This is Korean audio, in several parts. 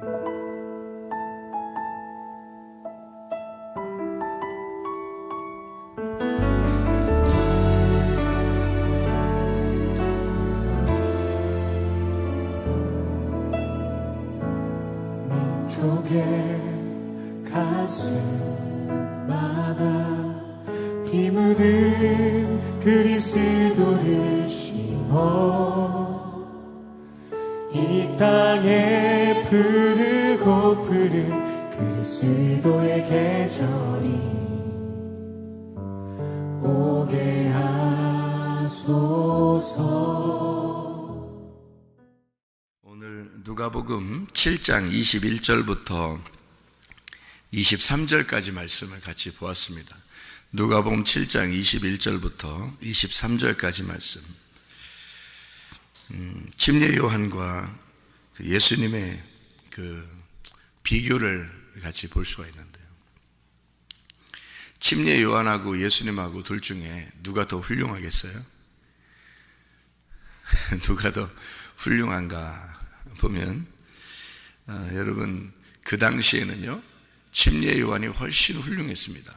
민족의 가슴마다 피 묻은 그리스도를 심어 이 땅에 푸르고 푸른 그리스도의 계절이 오게 하소서. 오늘 누가복음 7장 21절부터 23절까지 말씀을 같이 보았습니다. 누가복음 7장 21절부터 23절까지 말씀. 침례 요한과 예수님의 그 비교를 같이 볼 수가 있는데요. 침례 요한하고 예수님하고 둘 중에 누가 더 훌륭하겠어요? 누가 더 훌륭한가 보면 여러분, 그 당시에는요 침례 요한이 훨씬 훌륭했습니다.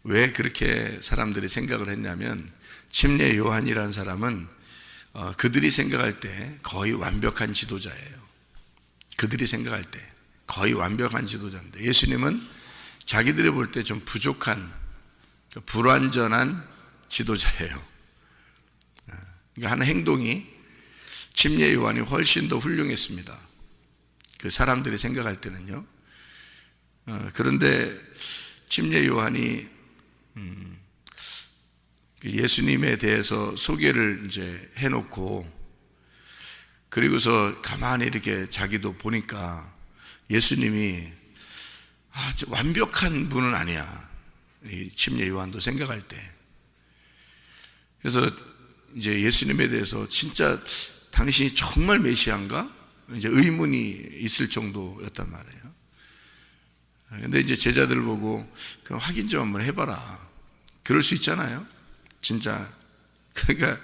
왜 그렇게 사람들이 생각을 했냐면, 침례 요한이라는 사람은 그들이 생각할 때 거의 완벽한 지도자예요. 그들이 생각할 때 거의 완벽한 지도자인데, 예수님은 자기들이 볼 때 좀 부족한, 불완전한 지도자예요. 그러니까 하는 행동이 침례 요한이 훨씬 더 훌륭했습니다. 그 사람들이 생각할 때는요. 그런데 침례 요한이 예수님에 대해서 소개를 이제 해놓고, 그리고서 가만히 이렇게 자기도 보니까 예수님이 완벽한 분은 아니야, 이 침례 요한도 생각할 때. 그래서 이제 예수님에 대해서 진짜 당신이 정말 메시아인가? 이제 의문이 있을 정도였단 말이에요. 근데 이제 제자들을 보고 그럼 확인 좀 한번 해봐라, 그럴 수 있잖아요, 진짜. 그러니까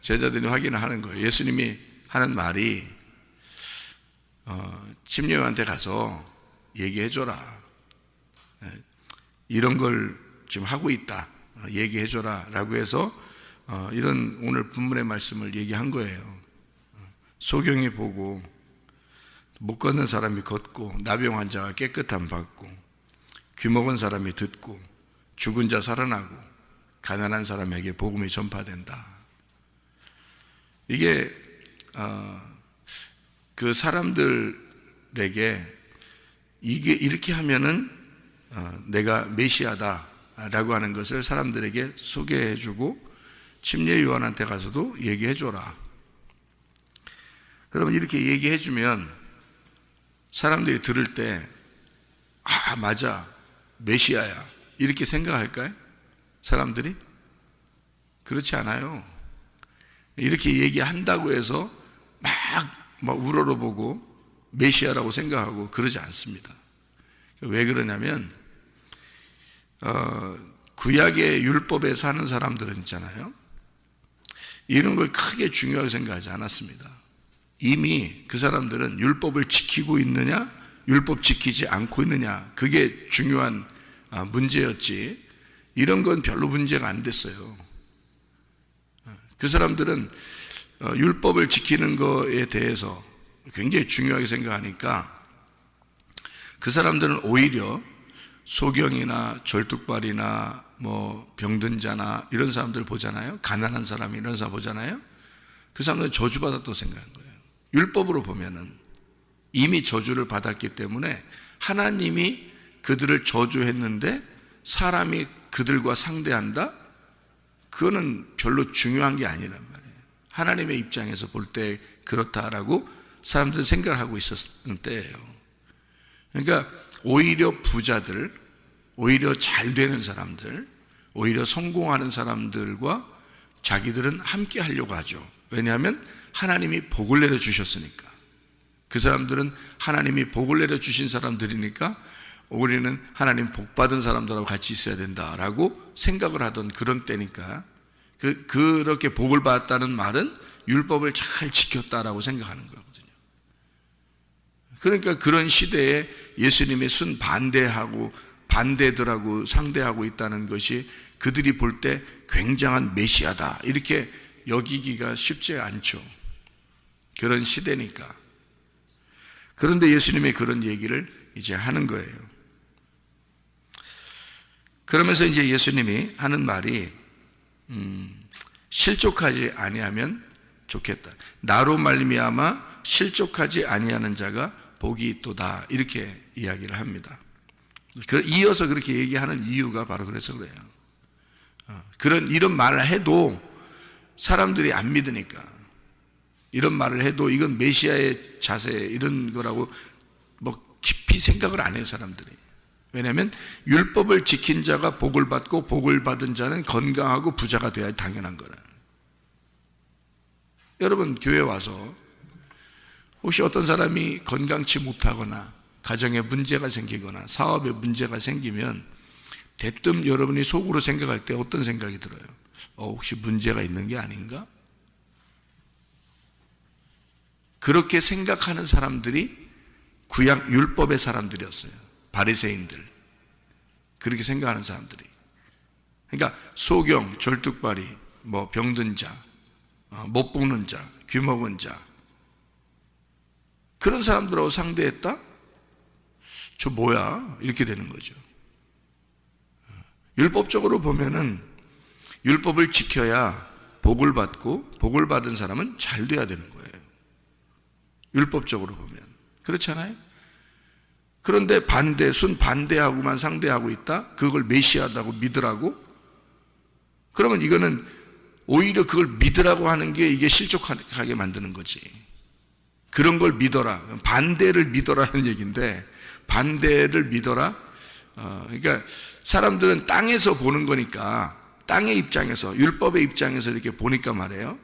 제자들이 확인을 하는 거예요. 예수님이 하는 말이 침례 요한한테 가서 얘기해줘라, 이런 걸 지금 하고 있다, 얘기해줘라 라고 해서 이런 오늘 본문의 말씀을 얘기한 거예요. 소경이 보고 못 걷는 사람이 걷고, 나병 환자가 깨끗함 받고, 귀 먹은 사람이 듣고, 죽은 자 살아나고, 가난한 사람에게 복음이 전파된다. 이게 그 사람들에게 이게 이렇게 하면은 내가 메시아다 라고 하는 것을 사람들에게 소개해주고, 침례 요한한테 가서도 얘기해줘라. 그러면 이렇게 얘기해주면 사람들이 들을 때 맞아, 메시아야, 이렇게 생각할까요? 사람들이? 그렇지 않아요. 이렇게 얘기한다고 해서 막 우러러보고 메시아라고 생각하고 그러지 않습니다. 왜 그러냐면 구약의 율법에 사는 사람들은 있잖아요, 이런 걸 크게 중요하게 생각하지 않았습니다. 이미 그 사람들은 율법을 지키고 있느냐, 율법 지키지 않고 있느냐, 그게 중요한 문제였지, 이런 건 별로 문제가 안 됐어요. 그 사람들은 율법을 지키는 거에 대해서 굉장히 중요하게 생각하니까, 그 사람들은 오히려 소경이나 절뚝발이나 뭐 병든 자나 이런 사람들 보잖아요, 가난한 사람 이런 사람 보잖아요, 그 사람들은 저주받았다고 생각한 거예요. 율법으로 보면은 이미 저주를 받았기 때문에 하나님이 그들을 저주했는데 사람이 그들과 상대한다? 그거는 별로 중요한 게 아니란 말이에요. 하나님의 입장에서 볼 때 그렇다라고 사람들은 생각을 하고 있었던 때예요. 그러니까 오히려 부자들, 오히려 잘 되는 사람들, 오히려 성공하는 사람들과 자기들은 함께 하려고 하죠. 왜냐하면 하나님이 복을 내려주셨으니까. 그 사람들은 하나님이 복을 내려주신 사람들이니까 우리는 하나님 복 받은 사람들하고 같이 있어야 된다라고 생각을 하던 그런 때니까, 그렇게 복을 받았다는 말은 율법을 잘 지켰다라고 생각하는 거거든요. 그러니까 그런 시대에 예수님의 반대들하고 상대하고 있다는 것이 그들이 볼 때 굉장한 메시아다 이렇게 여기기가 쉽지 않죠. 그런 시대니까. 그런데 예수님이 그런 얘기를 이제 하는 거예요. 그러면서 이제 예수님이 하는 말이 실족하지 아니하면 좋겠다. 나로 말미암아 실족하지 아니하는 자가 복이 있도다 이렇게 이야기를 합니다. 이어서 그렇게 얘기하는 이유가 바로 그래서 그래요. 이런 말을 해도 사람들이 안 믿으니까. 이런 말을 해도 이건 메시아의 자세 이런 거라고 뭐 깊이 생각을 안 해요, 사람들이. 왜냐하면 율법을 지킨 자가 복을 받고 복을 받은 자는 건강하고 부자가 되어야 당연한 거라. 여러분 교회 와서 혹시 어떤 사람이 건강치 못하거나 가정에 문제가 생기거나 사업에 문제가 생기면 대뜸 여러분이 속으로 생각할 때 어떤 생각이 들어요? 혹시 문제가 있는 게 아닌가? 그렇게 생각하는 사람들이 구약 율법의 사람들이었어요. 바리새인들. 그렇게 생각하는 사람들이. 그러니까 소경, 절뚝발이, 병든 자, 못 보는 자, 귀 먹은 자 그런 사람들하고 상대했다? 저 뭐야? 이렇게 되는 거죠. 율법적으로 보면은 율법을 지켜야 복을 받고 복을 받은 사람은 잘 돼야 되는 거예요. 율법적으로 보면. 그렇잖아요? 그런데 반대하고만 상대하고 있다? 그걸 메시아다고 믿으라고? 그러면 이거는 오히려 그걸 믿으라고 하는 게 이게 실족하게 만드는 거지. 그런 걸 믿어라. 반대를 믿어라는 얘기인데 반대를 믿어라. 그러니까 사람들은 땅에서 보는 거니까 땅의 입장에서 율법의 입장에서 이렇게 보니까 말이에요.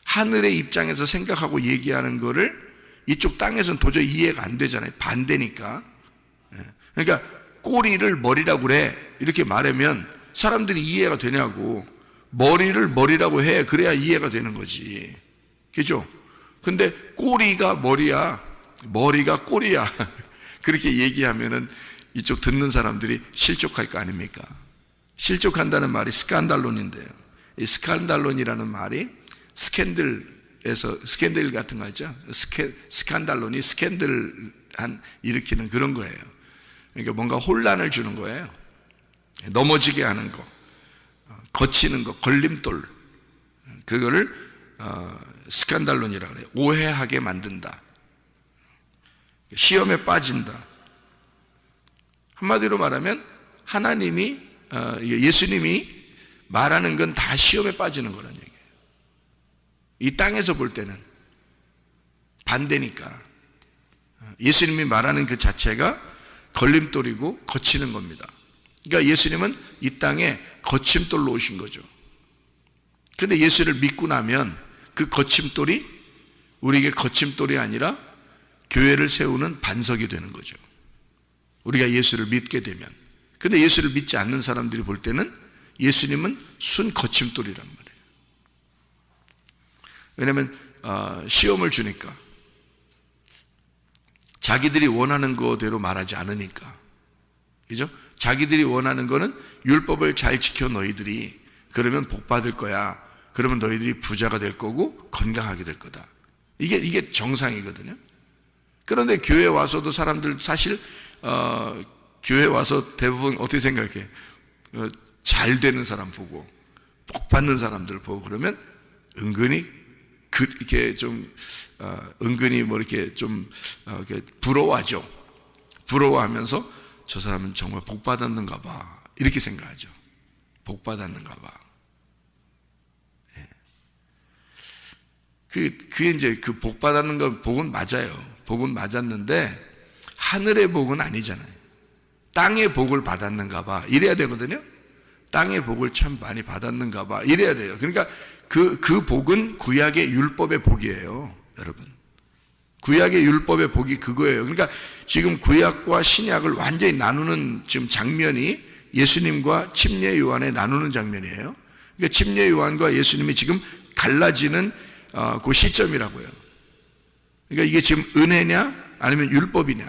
하늘의 입장에서 생각하고 얘기하는 거를 이쪽 땅에서는 도저히 이해가 안 되잖아요. 반대니까. 그러니까 꼬리를 머리라고 그래 이렇게 말하면 사람들이 이해가 되냐고. 머리를 머리라고 해 그래야 이해가 되는 거지. 그죠? 근데 꼬리가 머리야 머리가 꼬리야 그렇게 얘기하면은 이쪽 듣는 사람들이 실족할 거 아닙니까? 실족한다는 말이 스칸달론인데요. 이 스칸달론이라는 말이 스캔들 같은 거 있죠? 스칸달론이 스캔들 일으키는 그런 거예요. 그러니까 뭔가 혼란을 주는 거예요. 넘어지게 하는 거, 거치는 거, 걸림돌. 그거를 스칸달론이라고 그래요. 오해하게 만든다. 시험에 빠진다. 한마디로 말하면 예수님이 말하는 건 다 시험에 빠지는 거란 얘기예요. 이 땅에서 볼 때는 반대니까 예수님이 말하는 그 자체가 걸림돌이고 거치는 겁니다. 그러니까 예수님은 이 땅에 거침돌로 오신 거죠. 그런데 예수를 믿고 나면 그 거침돌이 우리에게 거침돌이 아니라 교회를 세우는 반석이 되는 거죠. 우리가 예수를 믿게 되면. 그런데 예수를 믿지 않는 사람들이 볼 때는 예수님은 순 거침돌이란 말이에요. 왜냐하면 시험을 주니까 자기들이 원하는 거대로 말하지 않으니까. 그죠? 자기들이 원하는 거는 율법을 잘 지켜 너희들이 그러면 복 받을 거야. 그러면 너희들이 부자가 될 거고 건강하게 될 거다. 이게 정상이거든요. 그런데 교회 와서도 사람들 사실 교회 와서 대부분 어떻게 생각해? 잘 되는 사람 보고 복 받는 사람들 보고 그러면 은근히 이렇게 좀 은근히 이렇게 좀 이렇게 부러워하죠. 부러워하면서 저 사람은 정말 복 받았는가 봐 이렇게 생각하죠. 복 받았는가 봐. 그게 이제 그 복 받았는 건 복은 맞아요. 복은 맞았는데 하늘의 복은 아니잖아요. 땅의 복을 받았는가 봐 이래야 되거든요. 땅의 복을 참 많이 받았는가 봐 이래야 돼요. 그러니까 그 복은 구약의 율법의 복이에요, 여러분. 구약의 율법의 복이 그거예요. 그러니까 지금 구약과 신약을 완전히 나누는 지금 장면이 예수님과 침례 요한에 나누는 장면이에요. 그러니까 침례 요한과 예수님이 지금 갈라지는 그 시점이라고요. 그러니까 이게 지금 은혜냐 아니면 율법이냐,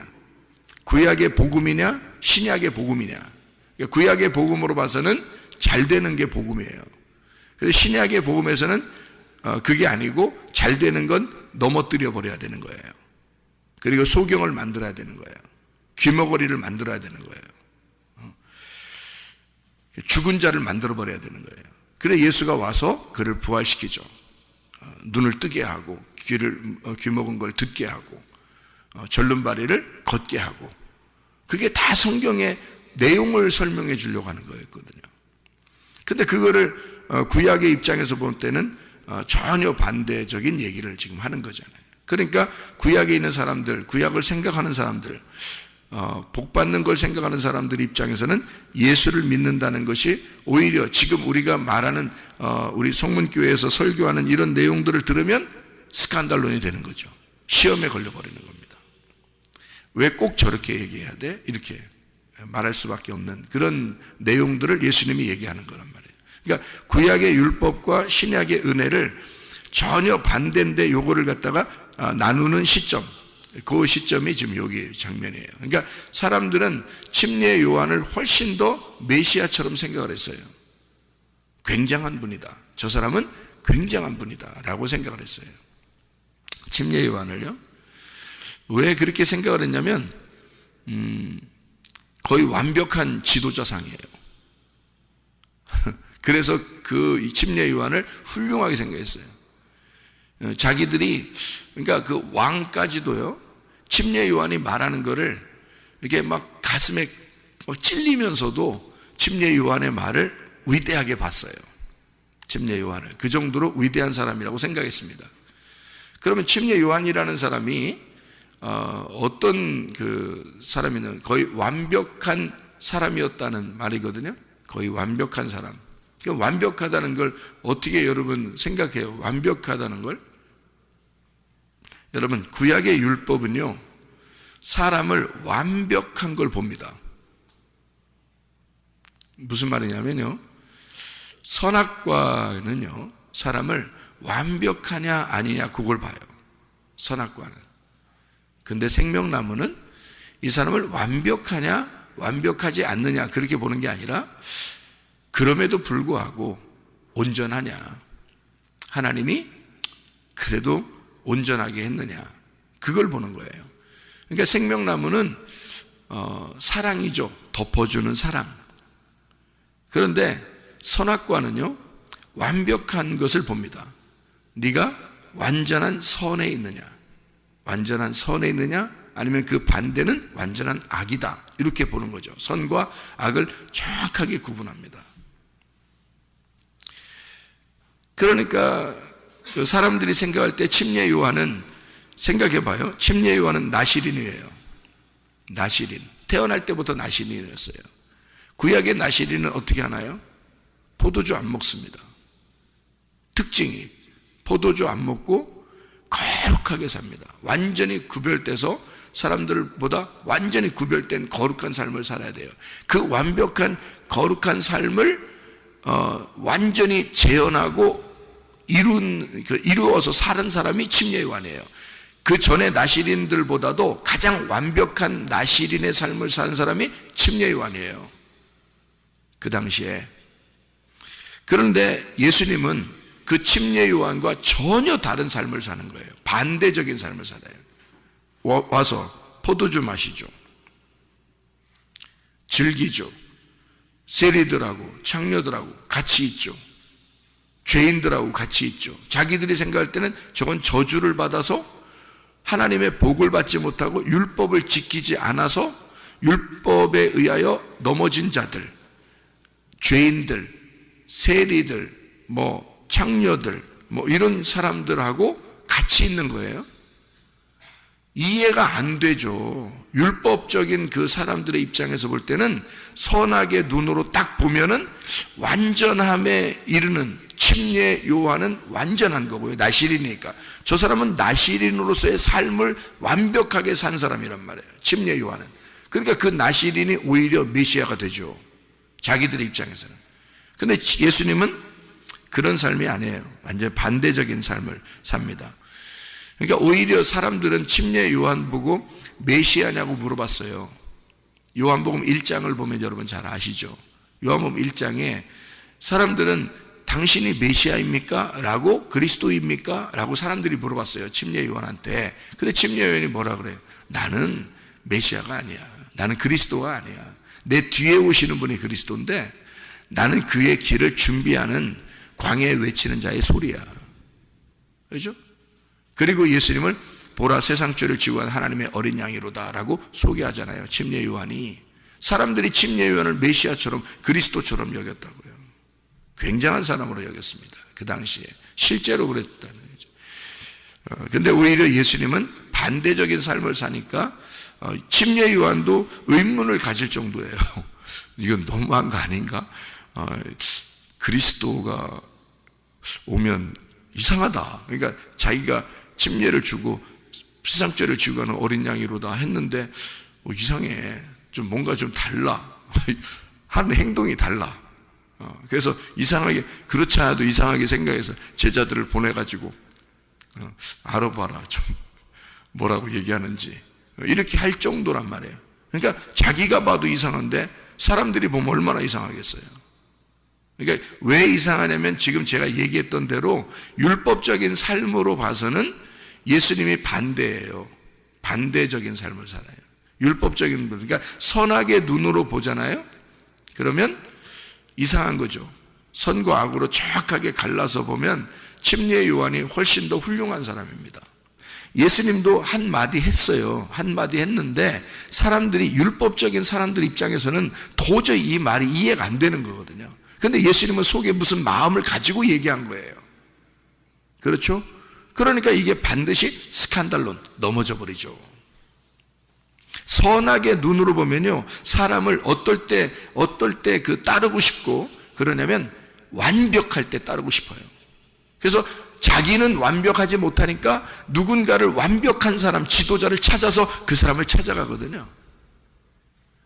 구약의 복음이냐, 신약의 복음이냐. 구약의 복음으로 봐서는 잘 되는 게 복음이에요. 그래서 신약의 복음에서는 그게 아니고 잘 되는 건 넘어뜨려 버려야 되는 거예요. 그리고 소경을 만들어야 되는 거예요. 귀머거리를 만들어야 되는 거예요. 죽은 자를 만들어 버려야 되는 거예요. 그래 예수가 와서 그를 부활시키죠. 눈을 뜨게 하고 귀 먹은 걸 듣게 하고 절름발이를 걷게 하고, 그게 다 성경의 내용을 설명해 주려고 하는 거였거든요. 근데 그거를 구약의 입장에서 볼 때는 전혀 반대적인 얘기를 지금 하는 거잖아요. 그러니까 구약에 있는 사람들, 구약을 생각하는 사람들, 복 받는 걸 생각하는 사람들 입장에서는 예수를 믿는다는 것이 오히려 지금 우리가 말하는 우리 성문교회에서 설교하는 이런 내용들을 들으면 스칸달론이 되는 거죠. 시험에 걸려버리는 겁니다. 왜 꼭 저렇게 얘기해야 돼? 이렇게 말할 수밖에 없는 그런 내용들을 예수님이 얘기하는 거란 말이에요. 그러니까 구약의 율법과 신약의 은혜를 전혀 반대인데 요거를 갖다가 나누는 시점, 그 시점이 지금 여기 장면이에요. 그러니까 사람들은 침례 요한을 훨씬 더 메시아처럼 생각을 했어요. 굉장한 분이다. 저 사람은 굉장한 분이다 라고 생각을 했어요. 침례 요한을요. 왜 그렇게 생각을 했냐면 거의 완벽한 지도자상이에요. 그래서 그 침례 요한을 훌륭하게 생각했어요. 자기들이, 그러니까 그 왕까지도요, 침례 요한이 말하는 거를 이렇게 막 가슴에 막 찔리면서도 침례 요한의 말을 위대하게 봤어요. 침례 요한을 그 정도로 위대한 사람이라고 생각했습니다. 그러면 침례 요한이라는 사람이 어떤 그 사람이는 거의 완벽한 사람이었다는 말이거든요. 거의 완벽한 사람. 완벽하다는 걸 어떻게 여러분 생각해요? 완벽하다는 걸? 여러분, 구약의 율법은요, 사람을 완벽한 걸 봅니다. 무슨 말이냐면요, 선악과는요, 사람을 완벽하냐 아니냐 그걸 봐요. 선악과는. 근데 생명나무는 이 사람을 완벽하냐 완벽하지 않느냐 그렇게 보는 게 아니라, 그럼에도 불구하고 온전하냐, 하나님이 그래도 온전하게 했느냐, 그걸 보는 거예요. 그러니까 생명나무는 사랑이죠. 덮어주는 사랑. 그런데 선악과는요, 완벽한 것을 봅니다. 네가 완전한 선에 있느냐, 완전한 선에 있느냐, 아니면 그 반대는 완전한 악이다, 이렇게 보는 거죠. 선과 악을 정확하게 구분합니다. 그러니까 그 사람들이 생각할 때 침례 요한은, 생각해 봐요. 침례 요한은 나시린이에요. 나시린. 태어날 때부터 나시린이었어요. 구약의 나시린은 어떻게 하나요? 포도주 안 먹습니다. 특징이 포도주 안 먹고 거룩하게 삽니다. 완전히 구별돼서 사람들보다 완전히 구별된 거룩한 삶을 살아야 돼요. 그 완벽한 거룩한 삶을 완전히 재현하고 이루어서 사는 사람이 침례 요한이에요. 그 전에 나시린들보다도 가장 완벽한 나시린의 삶을 사는 사람이 침례 요한이에요. 그 당시에. 그런데 예수님은 그 침례 요한과 전혀 다른 삶을 사는 거예요. 반대적인 삶을 살아요. 와서 포도주 마시죠. 즐기죠. 세리들하고 창녀들하고 같이 있죠. 죄인들하고 같이 있죠. 자기들이 생각할 때는 저건 저주를 받아서 하나님의 복을 받지 못하고 율법을 지키지 않아서 율법에 의하여 넘어진 자들, 죄인들, 세리들, 창녀들, 이런 사람들하고 같이 있는 거예요. 이해가 안 되죠. 율법적인 그 사람들의 입장에서 볼 때는 선악의 눈으로 딱 보면은 완전함에 이르는 침례 요한은 완전한 거고요. 나시린이니까. 저 사람은 나시린으로서의 삶을 완벽하게 산 사람이란 말이에요. 침례 요한은. 그러니까 그 나시린이 오히려 메시아가 되죠. 자기들의 입장에서는. 근데 예수님은 그런 삶이 아니에요. 완전 반대적인 삶을 삽니다. 그러니까 오히려 사람들은 침례 요한 보고 메시아냐고 물어봤어요. 요한복음 1장을 보면 여러분 잘 아시죠? 요한복음 1장에 사람들은 당신이 메시아입니까? 라고 그리스도입니까? 라고 사람들이 물어봤어요. 침례 요한한테. 근데 침례 요한이 뭐라 그래요? 나는 메시아가 아니야. 나는 그리스도가 아니야. 내 뒤에 오시는 분이 그리스도인데 나는 그의 길을 준비하는 광야에 외치는 자의 소리야. 그렇죠? 그리고 예수님을 보라 세상 죄를 지고 한 하나님의 어린 양이로다 라고 소개하잖아요. 침례 요한이. 사람들이 침례 요한을 메시아처럼 그리스도처럼 여겼다고요. 굉장한 사람으로 여겼습니다. 그 당시에. 실제로 그랬다는 거죠. 근데 오히려 예수님은 반대적인 삶을 사니까 침례 요한도 의문을 가질 정도예요. 이건 너무한 거 아닌가? 그리스도가 오면 이상하다. 그러니까 자기가 침례를 주고 세상죄를 지고 가는 어린 양이로다 했는데 이상해. 좀 뭔가 좀 달라. 하는 행동이 달라. 그래서 이상하게, 그렇지 않아도 이상하게 생각해서 제자들을 보내가지고 알아봐라. 좀 뭐라고 얘기하는지. 이렇게 할 정도란 말이에요. 그러니까 자기가 봐도 이상한데 사람들이 보면 얼마나 이상하겠어요. 그러니까 왜 이상하냐면 지금 제가 얘기했던 대로 율법적인 삶으로 봐서는 예수님이 반대예요. 반대적인 삶을 살아요. 율법적인 분, 그러니까 선악의 눈으로 보잖아요. 그러면 이상한 거죠. 선과 악으로 정확하게 갈라서 보면 침례 요한이 훨씬 더 훌륭한 사람입니다. 예수님도 한마디 했어요. 한마디 했는데 사람들이, 율법적인 사람들 입장에서는 도저히 이 말이 이해가 안 되는 거거든요. 근데 예수님은 속에 무슨 마음을 가지고 얘기한 거예요. 그렇죠? 그러니까 이게 반드시 스칸달론, 넘어져 버리죠. 선악의 눈으로 보면요, 사람을 어떨 때 그 따르고 싶고, 그러냐면 완벽할 때 따르고 싶어요. 그래서 자기는 완벽하지 못하니까 누군가를 완벽한 사람, 지도자를 찾아서 그 사람을 찾아가거든요.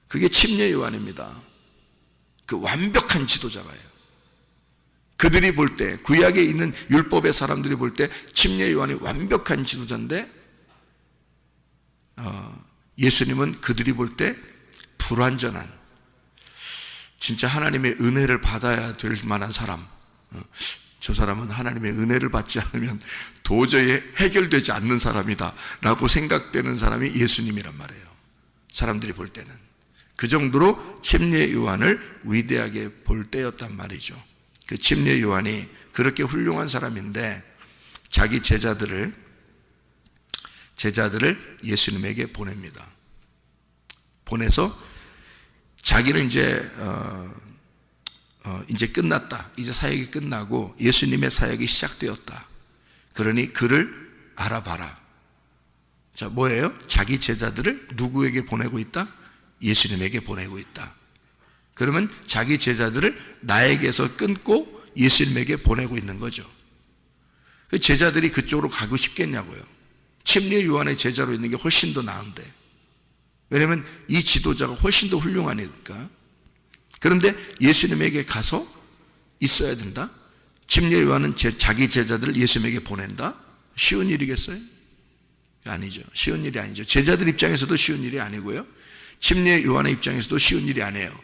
그게 침례 요한입니다. 그 완벽한 지도자가요. 그들이 볼 때, 구약에 있는 율법의 사람들이 볼 때 침례 요한이 완벽한 지도자인데 예수님은 그들이 볼 때 불완전한, 진짜 하나님의 은혜를 받아야 될 만한 사람, 저 사람은 하나님의 은혜를 받지 않으면 도저히 해결되지 않는 사람이다 라고 생각되는 사람이 예수님이란 말이에요. 사람들이 볼 때는 그 정도로 침례 요한을 위대하게 볼 때였단 말이죠. 그 침례 요한이 그렇게 훌륭한 사람인데 자기 제자들을 예수님에게 보냅니다. 보내서 자기는 이제 끝났다. 이제 사역이 끝나고 예수님의 사역이 시작되었다. 그러니 그를 알아봐라. 자, 뭐예요? 자기 제자들을 누구에게 보내고 있다? 예수님에게 보내고 있다. 그러면 자기 제자들을 나에게서 끊고 예수님에게 보내고 있는 거죠. 제자들이 그쪽으로 가고 싶겠냐고요. 침례 요한의 제자로 있는 게 훨씬 더 나은데. 왜냐하면 이 지도자가 훨씬 더 훌륭하니까. 그런데 예수님에게 가서 있어야 된다? 침례 요한은 자기 제자들을 예수님에게 보낸다? 쉬운 일이겠어요? 아니죠. 쉬운 일이 아니죠. 제자들 입장에서도 쉬운 일이 아니고요. 침례 요한의 입장에서도 쉬운 일이 아니에요.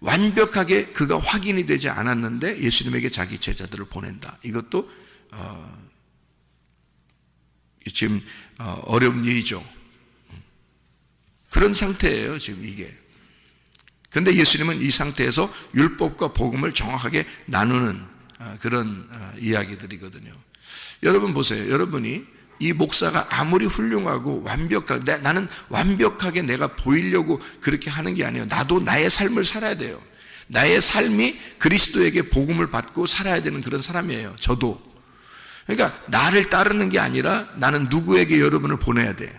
완벽하게 그가 확인이 되지 않았는데 예수님에게 자기 제자들을 보낸다. 이것도 지금 어려운 일이죠. 그런 상태예요, 지금 이게. 그런데 예수님은 이 상태에서 율법과 복음을 정확하게 나누는 그런 이야기들이거든요. 여러분 보세요. 여러분이 이 목사가 아무리 훌륭하고 완벽하게, 나는 완벽하게 내가 보이려고 그렇게 하는 게 아니에요. 나도 나의 삶을 살아야 돼요. 나의 삶이 그리스도에게 복음을 받고 살아야 되는 그런 사람이에요. 저도. 그러니까 나를 따르는 게 아니라 나는 누구에게 여러분을 보내야 돼?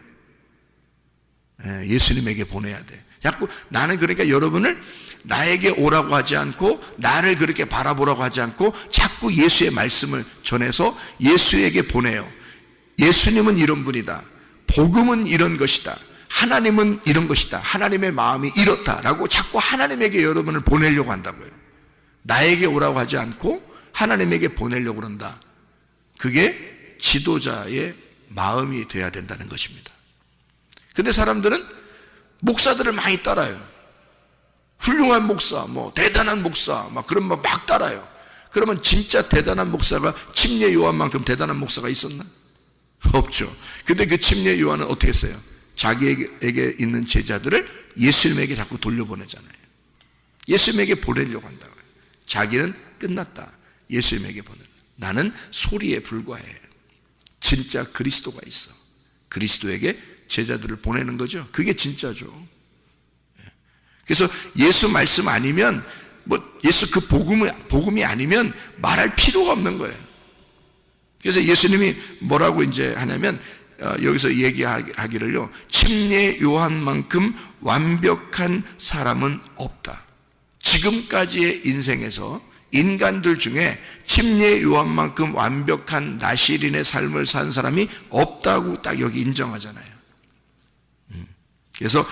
예수님에게 보내야 돼. 자꾸 나는 그러니까 여러분을 나에게 오라고 하지 않고 나를 그렇게 바라보라고 하지 않고 자꾸 예수의 말씀을 전해서 예수에게 보내요. 예수님은 이런 분이다. 복음은 이런 것이다. 하나님은 이런 것이다. 하나님의 마음이 이렇다라고 자꾸 하나님에게 여러분을 보내려고 한다고요. 나에게 오라고 하지 않고 하나님에게 보내려고 그런다. 그게 지도자의 마음이 되어야 된다는 것입니다. 근데 사람들은 목사들을 많이 따라요. 훌륭한 목사, 대단한 목사, 그런 막 따라요. 그러면 진짜 대단한 목사가 침례 요한만큼 대단한 목사가 있었나? 없죠. 근데 그 침례 요한은 어떻게 했어요? 자기에게 있는 제자들을 예수님에게 자꾸 돌려보내잖아요. 예수님에게 보내려고 한다고요. 자기는 끝났다. 예수님에게 보내. 나는 소리에 불과해. 진짜 그리스도가 있어. 그리스도에게 제자들을 보내는 거죠. 그게 진짜죠. 그래서 예수 말씀 아니면, 예수 그 복음이 아니면 말할 필요가 없는 거예요. 그래서 예수님이 뭐라고 이제 하냐면, 여기서 얘기하기를요, 침례 요한만큼 완벽한 사람은 없다. 지금까지의 인생에서 인간들 중에 침례 요한만큼 완벽한 나시린의 삶을 산 사람이 없다고 딱 여기 인정하잖아요. 그래서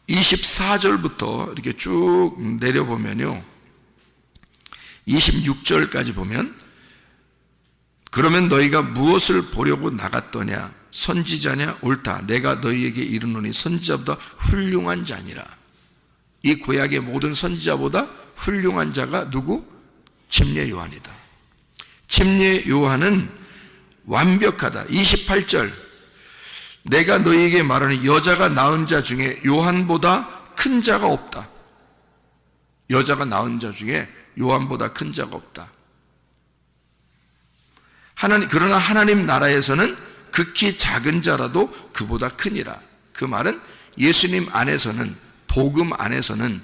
24절부터 이렇게 쭉 내려보면요, 26절까지 보면, 그러면 너희가 무엇을 보려고 나갔더냐? 선지자냐? 옳다. 내가 너희에게 이르노니 선지자보다 훌륭한 자니라. 이 구약의 모든 선지자보다 훌륭한 자가 누구? 침례 요한이다. 침례 요한은 완벽하다. 28절, 내가 너희에게 말하는 여자가 낳은 자 중에 요한보다 큰 자가 없다. 여자가 낳은 자 중에 요한보다 큰 자가 없다. 그러나 하나님 나라에서는 극히 작은 자라도 그보다 크니라. 그 말은 예수님 안에서는, 복음 안에서는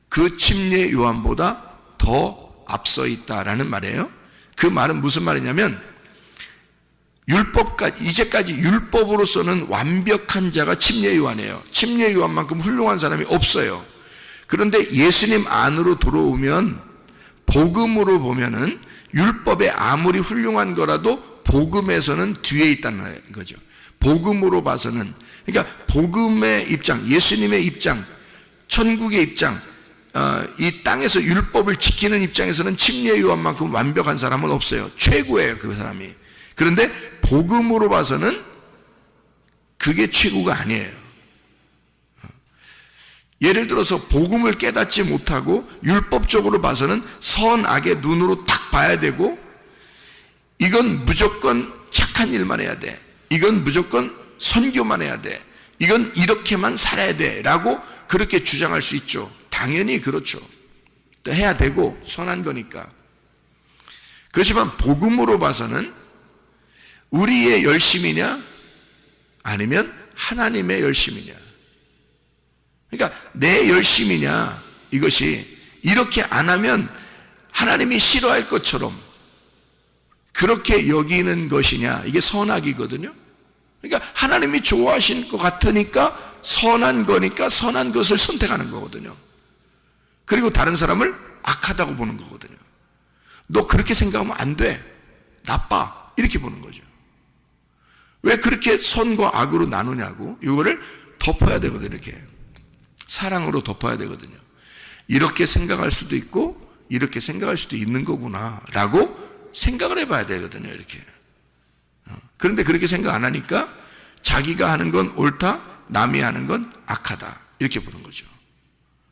그 침례 요한보다 더 앞서 있다라는 말이에요. 그 말은 무슨 말이냐면, 이제까지 율법으로서는 완벽한 자가 침례 요한이에요. 침례 요한만큼 훌륭한 사람이 없어요. 그런데 예수님 안으로 들어오면, 복음으로 보면은 율법에 아무리 훌륭한 거라도 복음에서는 뒤에 있다는 거죠. 복음으로 봐서는, 그러니까 복음의 입장, 예수님의 입장, 천국의 입장, 이 땅에서 율법을 지키는 입장에서는 침례 요한만큼 완벽한 사람은 없어요. 최고예요, 그 사람이. 그런데 복음으로 봐서는 그게 최고가 아니에요. 예를 들어서 복음을 깨닫지 못하고 율법적으로 봐서는 선악의 눈으로 딱 봐야 되고, 이건 무조건 착한 일만 해야 돼, 이건 무조건 선교만 해야 돼, 이건 이렇게만 살아야 돼 라고 그렇게 주장할 수 있죠. 당연히 그렇죠. 또 해야 되고 선한 거니까. 그렇지만 복음으로 봐서는 우리의 열심이냐 아니면 하나님의 열심이냐, 그러니까 내 열심이냐, 이것이 이렇게 안 하면 하나님이 싫어할 것처럼 그렇게 여기는 것이냐, 이게 선악이거든요. 그러니까 하나님이 좋아하실 것 같으니까 선한 거니까 선한 것을 선택하는 거거든요. 그리고 다른 사람을 악하다고 보는 거거든요. 너 그렇게 생각하면 안 돼, 나빠, 이렇게 보는 거죠. 왜 그렇게 선과 악으로 나누냐고. 이거를 덮어야 되거든요. 이렇게 사랑으로 덮어야 되거든요. 이렇게 생각할 수도 있고 이렇게 생각할 수도 있는 거구나 라고 생각을 해봐야 되거든요. 이렇게. 그런데 그렇게 생각 안 하니까 자기가 하는 건 옳다, 남이 하는 건 악하다, 이렇게 보는 거죠.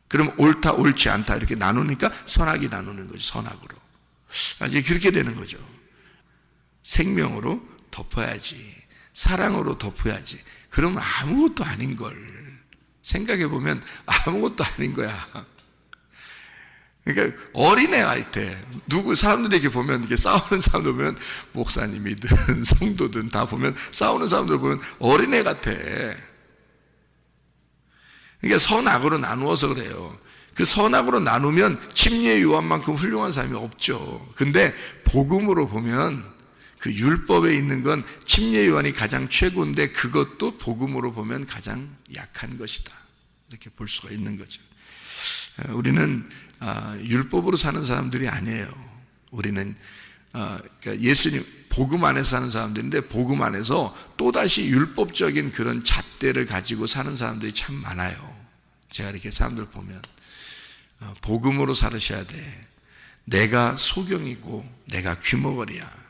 그럼 옳다, 옳지 않다 이렇게 나누니까 선악이 나누는 거죠. 선악으로. 이제 그렇게 되는 거죠. 생명으로 덮어야지, 사랑으로 덮어야지. 그러면 아무것도 아닌 걸. 생각해 보면 아무것도 아닌 거야. 그러니까 어린애 같아. 사람들에게 보면, 이렇게 싸우는 사람들 보면, 목사님이든 성도든 다 보면, 싸우는 사람들 보면 어린애 같아. 그러니까 선악으로 나누어서 그래요. 그 선악으로 나누면 침례 요한만큼 훌륭한 사람이 없죠. 근데 복음으로 보면 그 율법에 있는 건 침례 요한이 가장 최고인데 그것도 복음으로 보면 가장 약한 것이다, 이렇게 볼 수가 있는 거죠. 우리는 율법으로 사는 사람들이 아니에요. 우리는 그러니까 예수님 복음 안에서 사는 사람들인데, 복음 안에서 또다시 율법적인 그런 잣대를 가지고 사는 사람들이 참 많아요. 제가 이렇게 사람들 보면 복음으로 살으셔야 돼. 내가 소경이고 내가 귀머거리야.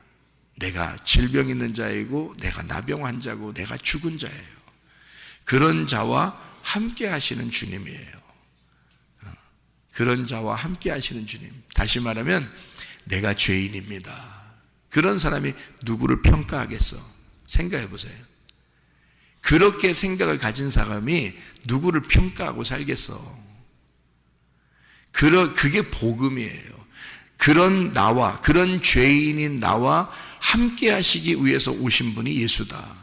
내가 질병 있는 자이고 내가 나병 환자고 내가 죽은 자예요. 그런 자와 함께 하시는 주님이에요. 그런 자와 함께 하시는 주님. 다시 말하면 내가 죄인입니다. 그런 사람이 누구를 평가하겠어? 생각해 보세요. 그렇게 생각을 가진 사람이 누구를 평가하고 살겠어? 그게 복음이에요. 그런 나와, 그런 죄인인 나와 함께 하시기 위해서 오신 분이 예수다.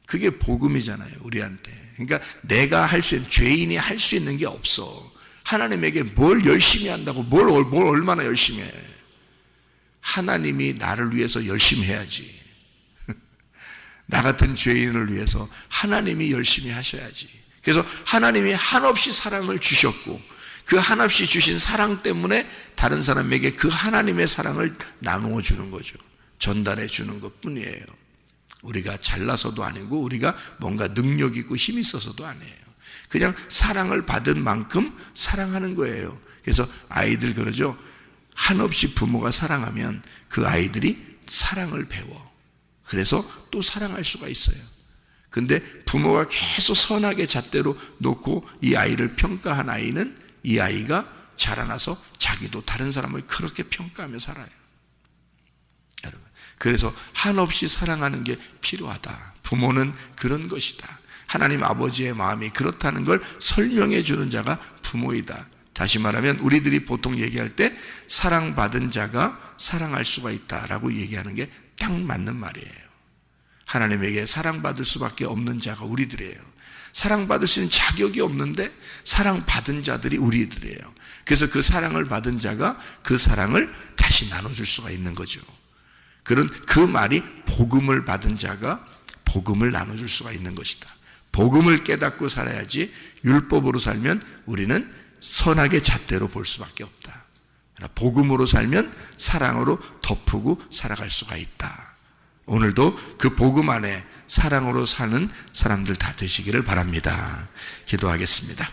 그게 복음이잖아요, 우리한테. 그러니까 내가 할 수 있는, 죄인이 할 수 있는 게 없어. 하나님에게 뭘 열심히 한다고, 뭘 얼마나 열심히 해. 하나님이 나를 위해서 열심히 해야지. 나 같은 죄인을 위해서 하나님이 열심히 하셔야지. 그래서 하나님이 한없이 사랑을 주셨고, 그 한없이 주신 사랑 때문에 다른 사람에게 그 하나님의 사랑을 나누어 주는 거죠. 전달해 주는 것 뿐이에요. 우리가 잘나서도 아니고 우리가 뭔가 능력 있고 힘 있어서도 아니에요. 그냥 사랑을 받은 만큼 사랑하는 거예요. 그래서 아이들 그러죠. 한없이 부모가 사랑하면 그 아이들이 사랑을 배워. 그래서 또 사랑할 수가 있어요. 근데 부모가 계속 선하게 잣대로 놓고 이 아이를 평가한 아이는 이 아이가 자라나서 자기도 다른 사람을 그렇게 평가하며 살아요. 여러분, 그래서 한없이 사랑하는 게 필요하다. 부모는 그런 것이다. 하나님 아버지의 마음이 그렇다는 걸 설명해 주는 자가 부모이다. 다시 말하면 우리들이 보통 얘기할 때 사랑받은 자가 사랑할 수가 있다라고 얘기하는 게 딱 맞는 말이에요. 하나님에게 사랑받을 수밖에 없는 자가 우리들이에요. 사랑받을 수 있는 자격이 없는데 사랑받은 자들이 우리들이에요. 그래서 그 사랑을 받은 자가 그 사랑을 다시 나눠줄 수가 있는 거죠. 그 말이 복음을 받은 자가 복음을 나눠줄 수가 있는 것이다. 복음을 깨닫고 살아야지 율법으로 살면 우리는 선하게 잣대로 볼 수밖에 없다. 복음으로 살면 사랑으로 덮고 살아갈 수가 있다. 오늘도 그 복음 안에 사랑으로 사는 사람들 다 되시기를 바랍니다. 기도하겠습니다.